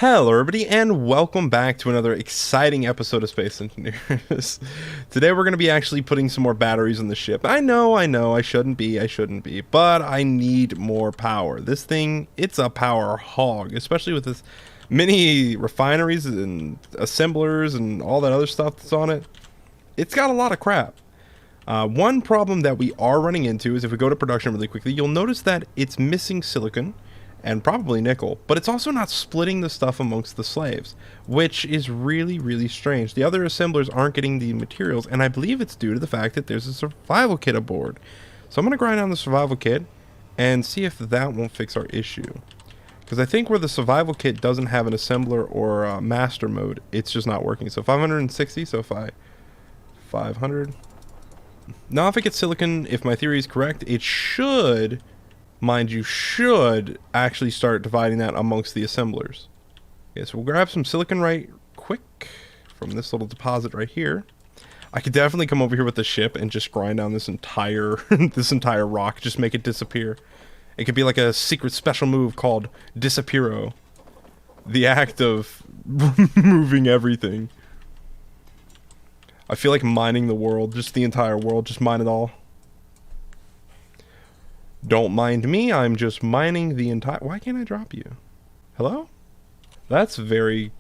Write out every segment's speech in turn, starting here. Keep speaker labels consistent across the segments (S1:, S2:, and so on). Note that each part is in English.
S1: Hello everybody and welcome back to another exciting episode of Space Engineers. Today we're going to be actually putting some more batteries on the ship. I know, I shouldn't be, but I need more power. This thing, it's a power hog, especially with this many refineries and assemblers and all that other stuff that's on it. It's got a lot of crap. One problem that we are running into is if we go to production really quickly, you'll notice that it's missing silicon and probably nickel, but it's also not splitting the stuff amongst the slaves, which is really, really strange. The other assemblers aren't getting the materials, and I believe it's due to the fact that there's a survival kit aboard. So I'm going to grind down the survival kit and see if that won't fix our issue. Because I think where the survival kit doesn't have an assembler or a master mode, it's just not working. So 560, so 500. Now if it gets silicon, if my theory is correct, it should... mind you, should actually start dividing that amongst the assemblers. Okay, so we'll grab some silicon right quick from this little deposit right here. I could definitely come over here with the ship and just grind down this entire this entire rock, just make it disappear. It could be like a secret special move called Disappearo. The act of removing everything. I feel like mining the world, just the entire world, just mine it all. Don't mind me, I'm just mining the entire... Why can't I drop you? Hello? That's very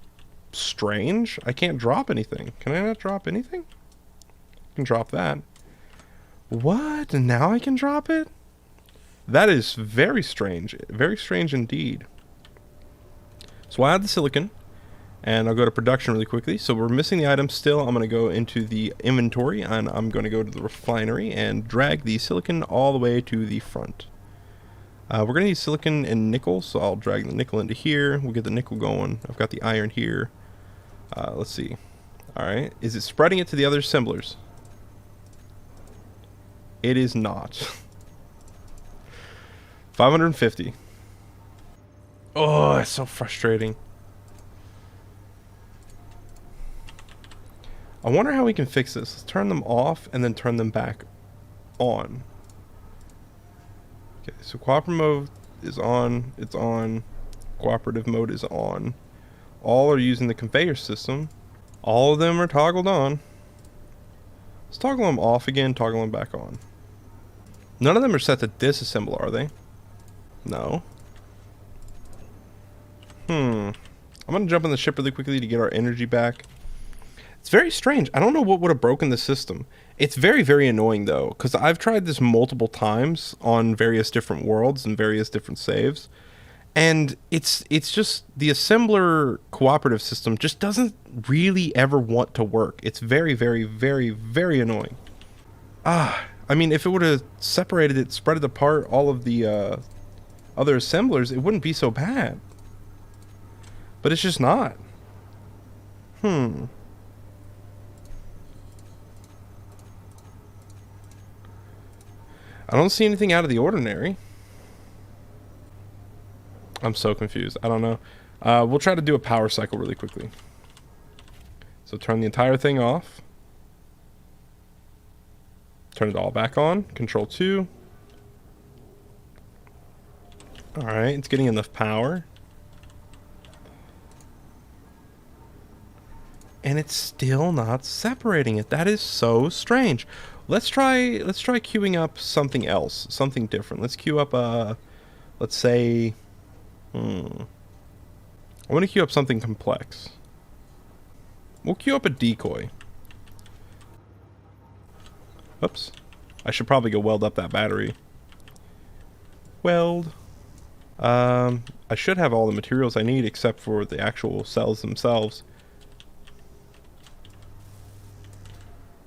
S1: strange. I can't drop anything. Can I not drop anything? I can drop that. What? And now I can drop it? That is very strange. Very strange indeed. So I add the silicon. And I'll go to production really quickly. So we're missing the item still. I'm going to go into the inventory and I'm going to go to the refinery and drag the silicon all the way to the front. We're going to need silicon and nickel, so I'll drag the nickel into here. We'll get the nickel going. I've got the iron here. Let's see. Alright, is it spreading it to the other assemblers? It is not. 550. Oh, it's so frustrating. I wonder how we can fix this. Let's turn them off and then turn them back on. Okay, so cooperative mode is on. It's on. Cooperative mode is on. All are using the conveyor system. All of them are toggled on. Let's toggle them off again, toggle them back on. None of them are set to disassemble, are they? No. I'm going to jump on the ship really quickly to get our energy back. It's very strange. I don't know what would have broken the system. It's very, very annoying though, because I've tried this multiple times on various different worlds and various different saves. And it's just the assembler cooperative system just doesn't really ever want to work. It's very, very, very, very annoying. I mean, if it would have separated it, spread it apart, all of the other assemblers, it wouldn't be so bad. But it's just not. I don't see anything out of the ordinary. I'm so confused. I don't know. We'll try to do a power cycle really quickly. So turn the entire thing off. Turn it all back on. Control 2. Alright, it's getting enough power. And it's still not separating it. That is so strange. Let's try queuing up something else, something different. Let's queue up let's say I want to queue up something complex. We'll queue up a decoy. Oops. I should probably go weld up that battery. Weld. I should have all the materials I need except for the actual cells themselves.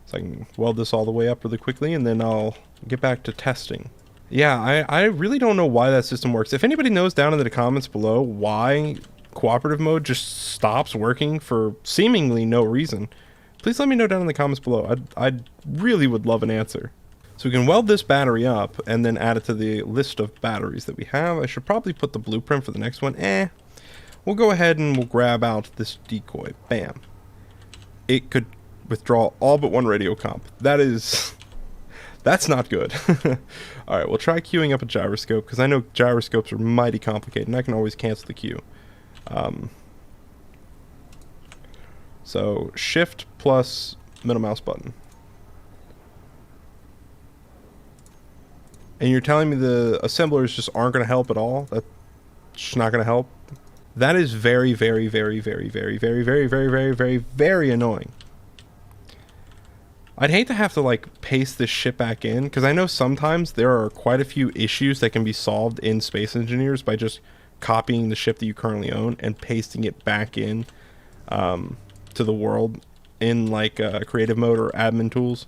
S1: So I can weld this all the way up really quickly and then I'll get back to testing. Yeah, I really don't know why that system works. If anybody knows down in the comments below why cooperative mode just stops working for seemingly no reason, please let me know down in the comments below. I really would love an answer. So we can weld this battery up and then add it to the list of batteries that we have. I should probably put the blueprint for the next one. We'll go ahead and we'll grab out this decoy. Bam. It could withdraw all but one radio comp. That's not good. Alright, we'll try queuing up a gyroscope, because I know gyroscopes are mighty complicated, and I can always cancel the queue. So shift plus middle mouse button. And you're telling me the assemblers just aren't going to help at all? That's just not going to help? That is very, very, very, very, very, very, very, very, very, very, very annoying. I'd hate to have to like paste this ship back in, because I know sometimes there are quite a few issues that can be solved in Space Engineers by just copying the ship that you currently own and pasting it back in to the world in like creative mode or admin tools.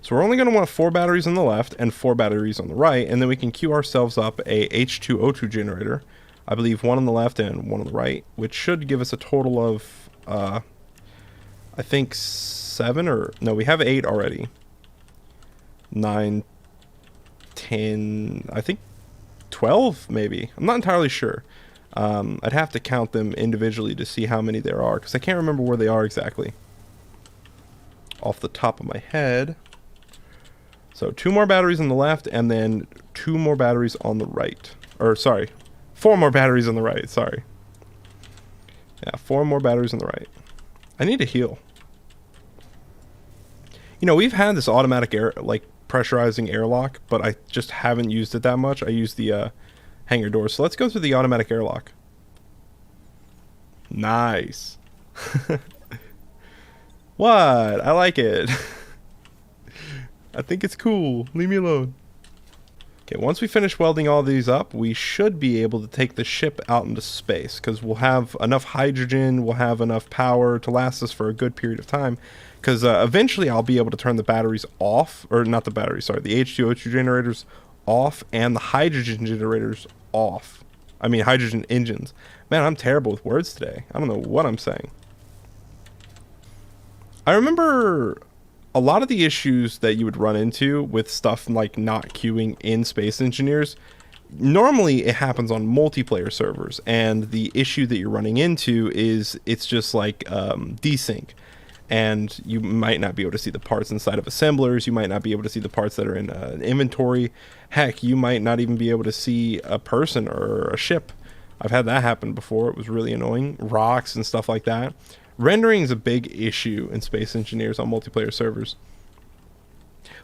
S1: So we're only going to want 4 batteries on the left and 4 batteries on the right, and then we can queue ourselves up a H2O2 generator. I believe 1 on the left and 1 on the right, which should give us a total of, I think 7 or, no, we have 8 already. 9, 10, I think 12 maybe. I'm not entirely sure. I'd have to count them individually to see how many there are, because I can't remember where they are exactly off the top of my head. So 2 more batteries on the left, and then 2 more batteries on the right. Or, sorry, 4 more batteries on the right, sorry. Yeah, 4 more batteries on the right. I need to heal. You know, we've had this automatic air, like, pressurizing airlock, but I just haven't used it that much. I use the hangar doors. So let's go through the automatic airlock. Nice. What? I like it. I think it's cool. Leave me alone. Okay, once we finish welding all these up, we should be able to take the ship out into space, because we'll have enough hydrogen, we'll have enough power to last us for a good period of time, because eventually I'll be able to turn the batteries off, or not the batteries, sorry, the H2O2 generators off and the hydrogen generators off. I mean, hydrogen engines. Man, I'm terrible with words today. I don't know what I'm saying. I remember a lot of the issues that you would run into with stuff like not queuing in Space Engineers, normally it happens on multiplayer servers, and the issue that you're running into is it's just like desync, and you might not be able to see the parts inside of assemblers, you might not be able to see the parts that are in an inventory, heck, you might not even be able to see a person or a ship. I've had that happen before. It was really annoying. Rocks and stuff like that. Rendering is a big issue in Space Engineers on multiplayer servers.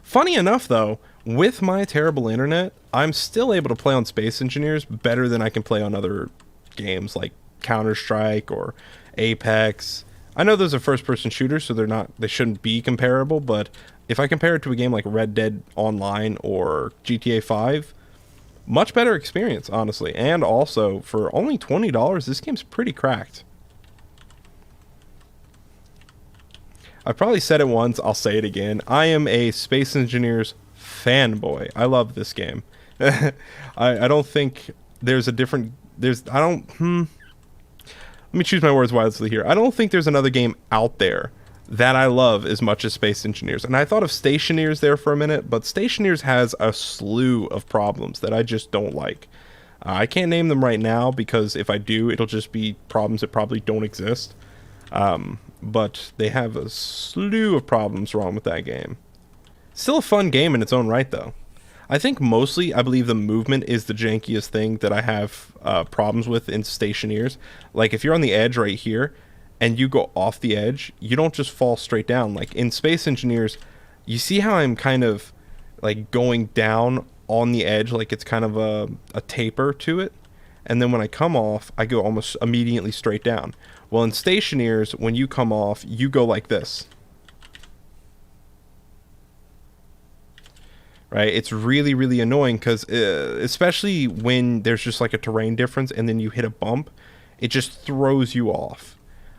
S1: Funny enough, though, with my terrible internet, I'm still able to play on Space Engineers better than I can play on other games like Counter-Strike or Apex. I know those are first-person shooters, so they shouldn't be comparable, but if I compare it to a game like Red Dead Online or GTA 5, much better experience, honestly. And also, for only $20, this game's pretty cracked. I've probably said it once, I'll say it again. I am a Space Engineers fanboy. I love this game. I don't think there's a different... Let me choose my words wisely here. I don't think there's another game out there that I love as much as Space Engineers. And I thought of Stationeers there for a minute, but Stationeers has a slew of problems that I just don't like. I can't name them right now, because if I do, it'll just be problems that probably don't exist. But they have a slew of problems wrong with that game. Still a fun game in its own right, though. I think mostly, I believe the movement is the jankiest thing that I have problems with in Stationeers. Like, if you're on the edge right here, and you go off the edge, you don't just fall straight down. Like, in Space Engineers, you see how I'm kind of, like, going down on the edge, like it's kind of a taper to it? And then when I come off, I go almost immediately straight down. Well, in Stationeers, when you come off, you go like this. Right? It's really, really annoying, because especially when there's just like a terrain difference and then you hit a bump, it just throws you off.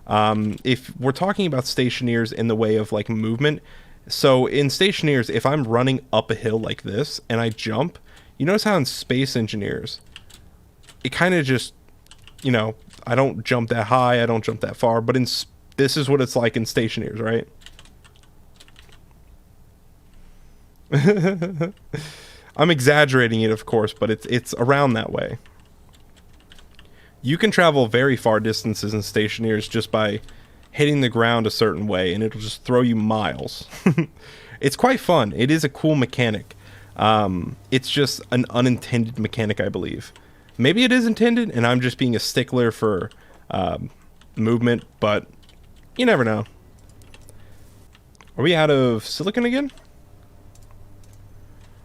S1: If we're talking about Stationeers in the way of like movement, so in Stationeers, if I'm running up a hill like this and I jump, you notice how in Space Engineers, it kind of just, you know, I don't jump that high, I don't jump that far, but this is what it's like in Stationeers, right? I'm exaggerating it, of course, but it's around that way. You can travel very far distances in Stationeers just by hitting the ground a certain way, and it'll just throw you miles. It's quite fun. It is a cool mechanic. It's just an unintended mechanic, I believe. Maybe it is intended, and I'm just being a stickler for movement, but You never know. Are we out of silicon again?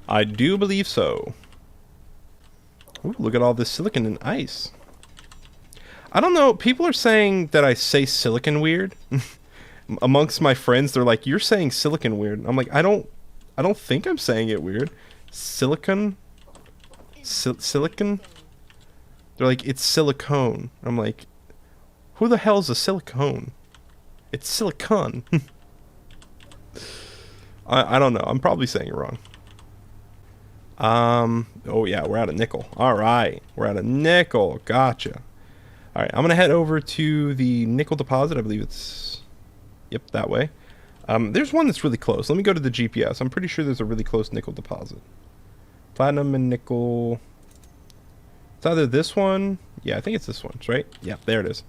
S1: I do believe so. Ooh, look at all this silicon and ice. I don't know. People are saying that I say silicon weird. Amongst my friends, they're like, "You're saying silicon weird." I'm like, I don't think I'm saying it weird. Silicon? Silicon? They're like, "It's silicone." I'm like, who the hell's a silicone? It's silicon. I don't know. I'm probably saying it wrong. Oh yeah, we're out of nickel. All right, we're out of nickel. Gotcha. All right, I'm gonna head over to the nickel deposit. I believe it's, yep, that way. There's one that's really close. Let me go to the GPS. I'm pretty sure there's a really close nickel deposit. Platinum and nickel. It's either this one. Yeah, I think it's this one, right? Yeah, there it is.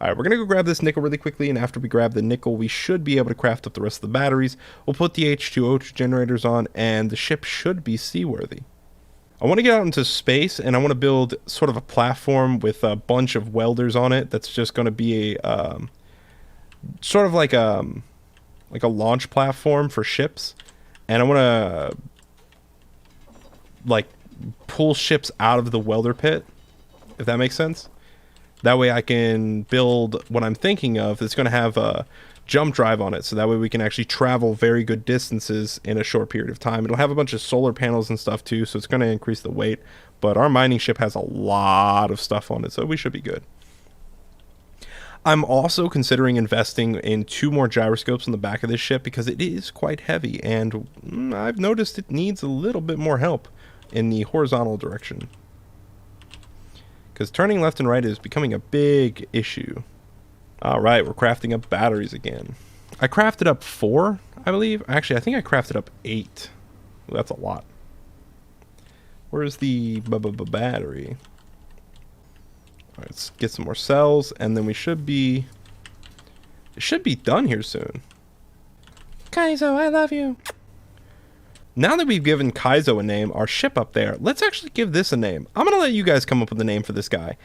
S1: All right, we're gonna go grab this nickel really quickly, and after we grab the nickel, we should be able to craft up the rest of the batteries. We'll put the H2O generators on, and the ship should be seaworthy. I want to get out into space, and I want to build sort of a platform with a bunch of welders on it. That's just going to be a sort of like a launch platform for ships, and I want to like pull ships out of the welder pit, if that makes sense. That way I can build what I'm thinking of. It's going to have a jump drive on it, so that way we can actually travel very good distances in a short period of time. It'll have a bunch of solar panels and stuff too, so it's going to increase the weight. But our mining ship has a lot of stuff on it, so we should be good. I'm also considering investing in 2 more gyroscopes on the back of this ship because it is quite heavy, and I've noticed it needs a little bit more help in the horizontal direction. Because turning left and right is becoming a big issue. Alright, we're crafting up batteries again. I crafted up 4, I believe. Actually, I think I crafted up 8. Ooh, that's a lot. Where's the battery? Alright, let's get some more cells, and then we should be... It should be done here soon. Kaizo, I love you! Now that we've given Kaizo a name, our ship up there, let's actually give this a name. I'm going to let you guys come up with a name for this guy.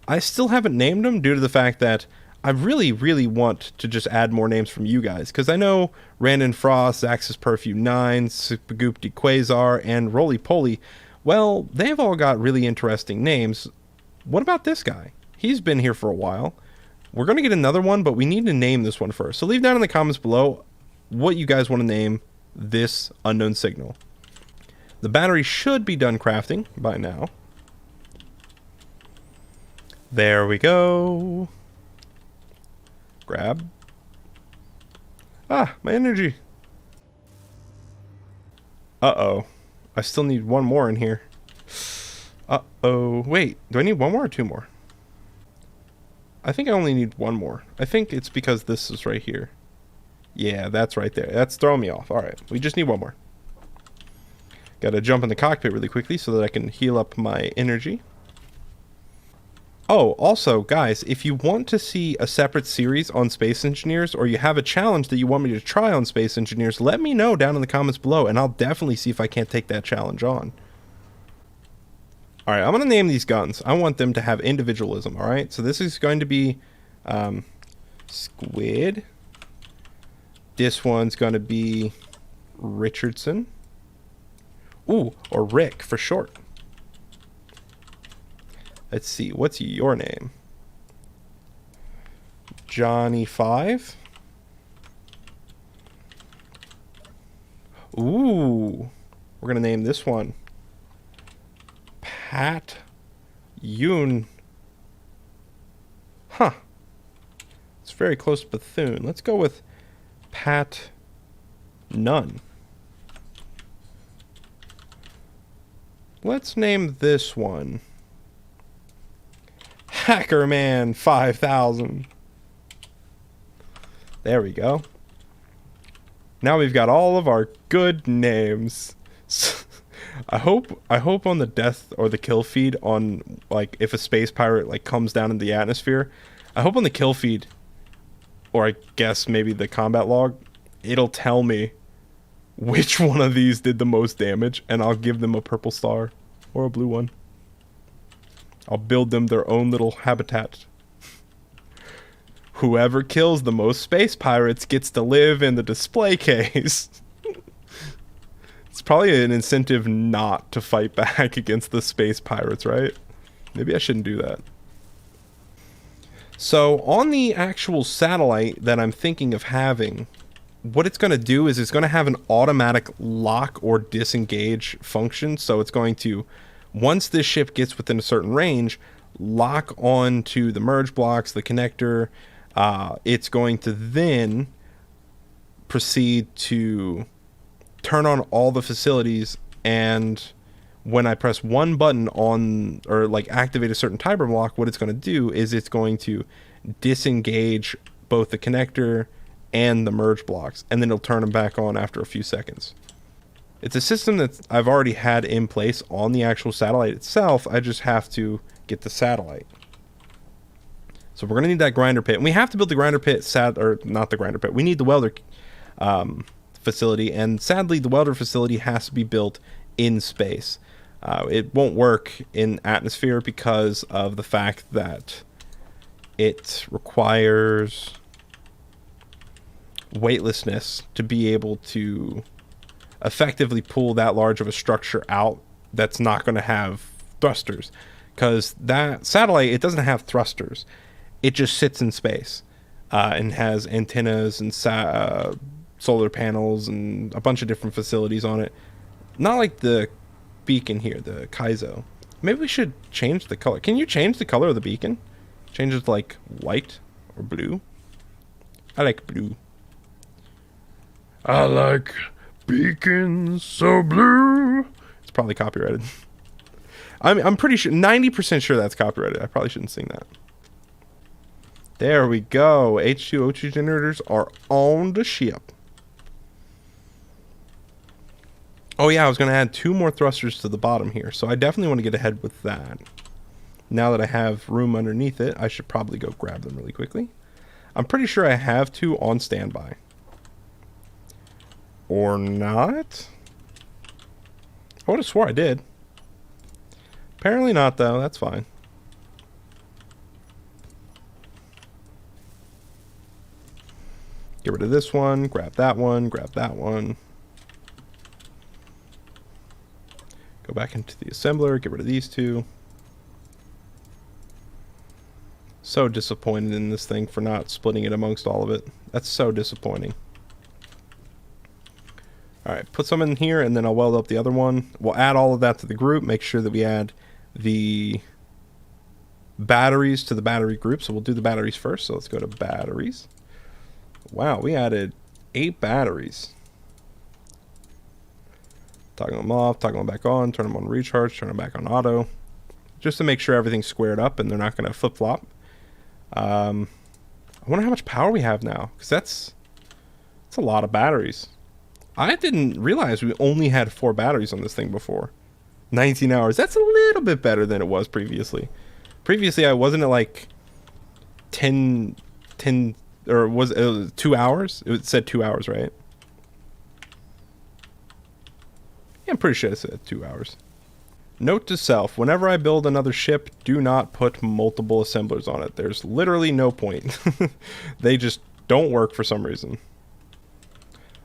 S1: I still haven't named him due to the fact that I really, really want to just add more names from you guys. Because I know Randon Frost, Axis Perfume 9, Spagoopty Quasar, and Roly Poly, well, they've all got really interesting names. What about this guy? He's been here for a while. We're going to get another one, but we need to name this one first. So leave down in the comments below what you guys want to name this unknown signal. The battery should be done crafting by now. There we go. Grab. Ah, my energy. Uh-oh. I still need 1 more in here. Uh-oh. Wait, do I need 1 more or 2 more? I think I only need 1 more. I think it's because this is right here. Yeah, that's right there. That's throwing me off. Alright, we just need 1 more. Gotta jump in the cockpit really quickly so that I can heal up my energy. Oh, also, guys, if you want to see a separate series on Space Engineers, or you have a challenge that you want me to try on Space Engineers, let me know down in the comments below, and I'll definitely see if I can't take that challenge on. Alright, I'm going to name these guns. I want them to have individualism, alright? So this is going to be Squid. This one's going to be Richardson. Ooh, or Rick for short. Let's see, what's your name? Johnny 5. Ooh, we're going to name this one Pat Yoon. Huh. It's very close to Bethune. Let's go with Pat Nunn. Let's name this one Hackerman 5000. There we go. Now we've got all of our good names. I hope on the death or the kill feed on, like, if a space pirate like comes down in the atmosphere, I hope on the kill feed, or I guess maybe the combat log, it'll tell me which one of these did the most damage, and I'll give them a purple star or a blue one. I'll build them their own little habitat. whoever kills the most space pirates gets to live in the display case. It's probably an incentive not to fight back against the space pirates, right? Maybe I shouldn't do that. So on the actual satellite that I'm thinking of having, what it's going to do is it's going to have an automatic lock or disengage function. So it's going to, once this ship gets within a certain range, lock on to the merge blocks, the connector. It's going to then proceed to turn on all the facilities, and when I press one button on, or like activate a certain timer block, what it's going to do is it's going to disengage both the connector and the merge blocks, and then it'll turn them back on after a few seconds. It's a system that I've already had in place on the actual satellite itself. I just have to get the satellite. So we're going to need that grinder pit, and we have to build the grinder pit, or not the grinder pit. We need the welder facility, and sadly the welder facility has to be built in space. It won't work in atmosphere because of the fact that it requires weightlessness to be able to effectively pull that large of a structure out that's not going to have thrusters, because that satellite, it doesn't have thrusters. It just sits in space and has antennas and solar panels and a bunch of different facilities on it. Not like the beacon here, the Kaizo. Maybe we should change the color. Can you change the color of the beacon? Change it to like white or blue? I like blue. I like beacons so blue. It's probably copyrighted. I'm pretty sure, 90% sure that's copyrighted. I probably shouldn't sing that. There we go. H2O2 generators are on the ship. Oh yeah, I was going to add 2 more thrusters to the bottom here, so I definitely want to get ahead with that. Now that I have room underneath it, I should probably go grab them really quickly. I'm pretty sure I have 2 on standby. Or not? I would have swore I did. Apparently not, though. That's fine. Get rid of this one, grab that one, grab that one. Go back into the assembler, get rid of these 2. So disappointed in this thing for not splitting it amongst all of it. That's so disappointing. Alright, put some in here and then I'll weld up the other one. We'll add all of that to the group, make sure that we add the batteries to the battery group. So we'll do the batteries first. So let's go to batteries. Wow, we added 8 batteries. Toggle them off, toggle them back on, turn them on recharge, turn them back on auto. Just to make sure everything's squared up and they're not going to flip-flop. I wonder how much power we have now, because that's a lot of batteries. I didn't realize we only had 4 batteries on this thing before. 19 hours. That's a little bit better than it was previously. Previously, I wasn't at like 10, or was it 2 hours? It said 2 hours, right? Yeah, I'm pretty sure it said 2 hours. Note to self, whenever I build another ship, do not put multiple assemblers on it. There's literally no point. They just don't work for some reason.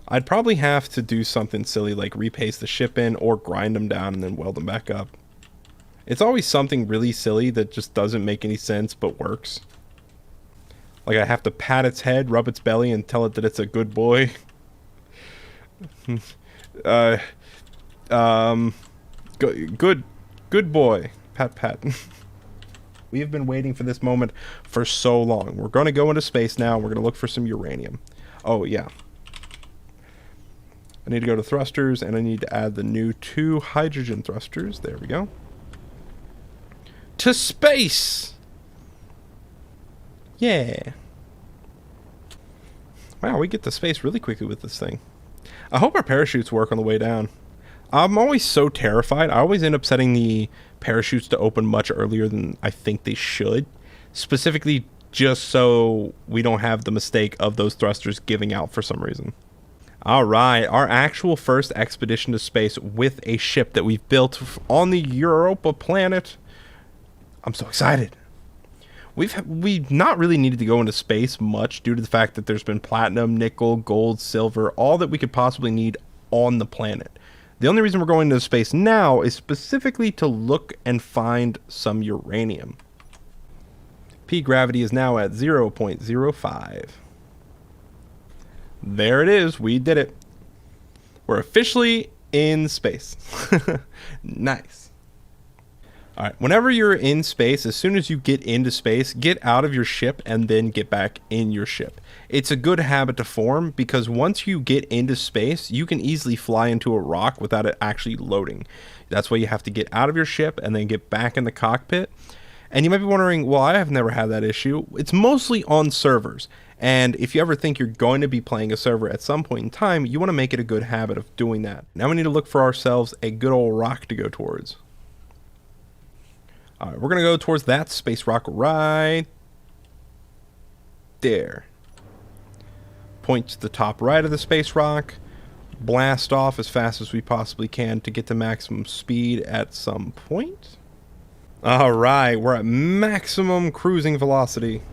S1: I'd probably have to do something silly like repaste the ship in or grind them down and then weld them back up. It's always something really silly that just doesn't make any sense but works. Like I have to pat its head, rub its belly, and tell it that it's a good boy. Good boy. Pat pat. We have been waiting for this moment for so long. We're going to go into space now. And we're going to look for some uranium. Oh, yeah. I need to go to thrusters, and I need to add the new 2 hydrogen thrusters. There we go. To space! Yeah. Wow, we get to space really quickly with this thing. I hope our parachutes work on the way down. I'm always so terrified. I always end up setting the parachutes to open much earlier than I think they should. Specifically, just so we don't have the mistake of those thrusters giving out for some reason. Alright, our actual first expedition to space with a ship that we've built on the Europa planet. I'm so excited. We've not really needed to go into space much due to the fact that there's been platinum, nickel, gold, silver, all that we could possibly need on the planet. The only reason we're going into space now is specifically to look and find some uranium. P gravity is now at 0.05. There it is. We did it. We're officially in space. Nice. All right, whenever you're in space, as soon as you get into space, get out of your ship and then get back in your ship. It's a good habit to form because once you get into space, you can easily fly into a rock without it actually loading. That's why you have to get out of your ship and then get back in the cockpit. And you might be wondering, well, I have never had that issue. It's mostly on servers. And if you ever think you're going to be playing a server at some point in time, you want to make it a good habit of doing that. Now we need to look for ourselves a good old rock to go towards. All right, we're going to go towards that space rock right there. Point to the top right of the space rock. Blast off as fast as we possibly can to get to maximum speed at some point. All right, we're at maximum cruising velocity.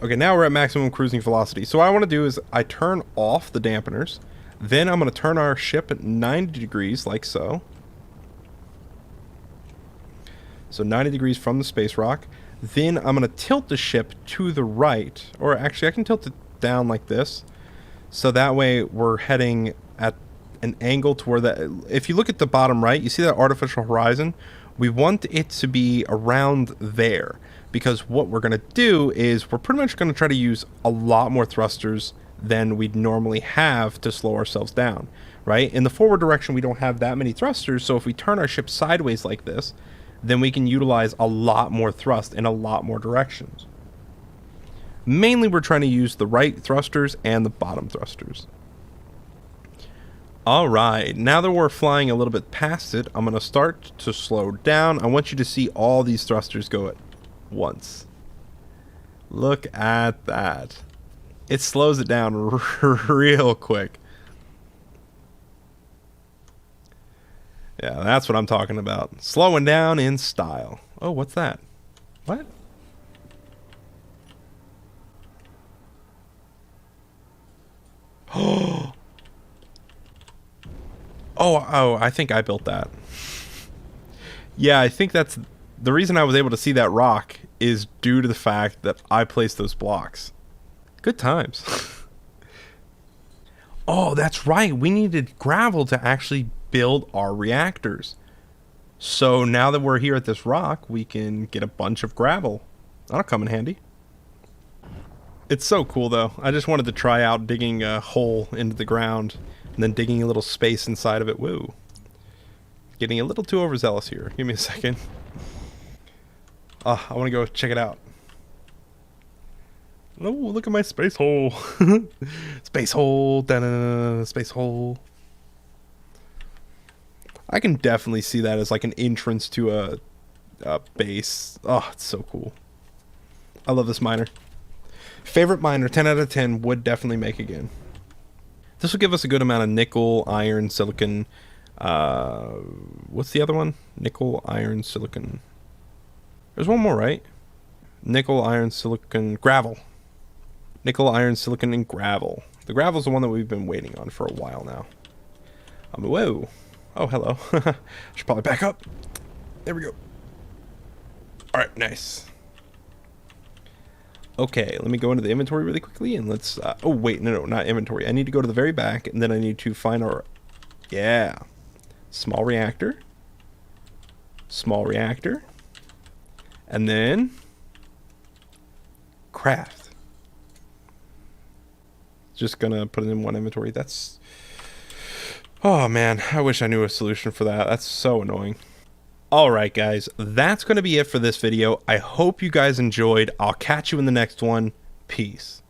S1: Okay, now we're at maximum cruising velocity. So what I want to do is I turn off the dampeners. Then I'm going to turn our ship at 90 degrees like so. So 90 degrees from the space rock. Then I'm going to tilt the ship to the right. Or actually, I can tilt it down like this. So that way we're heading at an angle to where that... If you look at the bottom right, you see that artificial horizon? We want it to be around there. Because what we're going to do is we're pretty much going to try to use a lot more thrusters than we'd normally have to slow ourselves down. Right? In the forward direction, we don't have that many thrusters. So if we turn our ship sideways like this, then we can utilize a lot more thrust in a lot more directions. Mainly we're trying to use the right thrusters and the bottom thrusters. Alright, now that we're flying a little bit past it, I'm going to start to slow down. I want you to see all these thrusters go at once. Look at that. It slows it down real quick. Yeah, that's what I'm talking about. Slowing down in style. Oh, what's that? What? Oh, I think I built that. Yeah, I think that's the reason I was able to see that rock is due to the fact that I placed those blocks. Good times. Oh, that's right. We needed gravel to actually build our reactors. So now that we're here at this rock, we can get a bunch of gravel. That'll come in handy. It's so cool though. I just wanted to try out digging a hole into the ground and then digging a little space inside of it. Woo. Getting a little too overzealous here. Give me a second. I want to go check it out. Oh, look at my space hole. Space hole. Da-da-da, space hole. I can definitely see that as like an entrance to a base. Oh, it's so cool. I love this miner. Favorite miner, 10 out of 10, would definitely make again. This will give us a good amount of nickel, iron, silicon. What's the other one? Nickel, iron, silicon. There's one more, right? Nickel, iron, silicon, gravel. Nickel, iron, silicon, and gravel. The gravel's the one that we've been waiting on for a while now. Whoa. Oh, hello. Should probably back up. There we go. All right, nice. Okay, let me go into the inventory really quickly and let's... oh, wait, no, not inventory. I need to go to the very back and then I need to find our... Yeah. Small reactor. Small reactor. And then... Craft. Just gonna put it in one inventory. That's... Oh, man. I wish I knew a solution for that. That's so annoying. Alright guys, that's going to be it for this video. I hope you guys enjoyed. I'll catch you in the next one. Peace.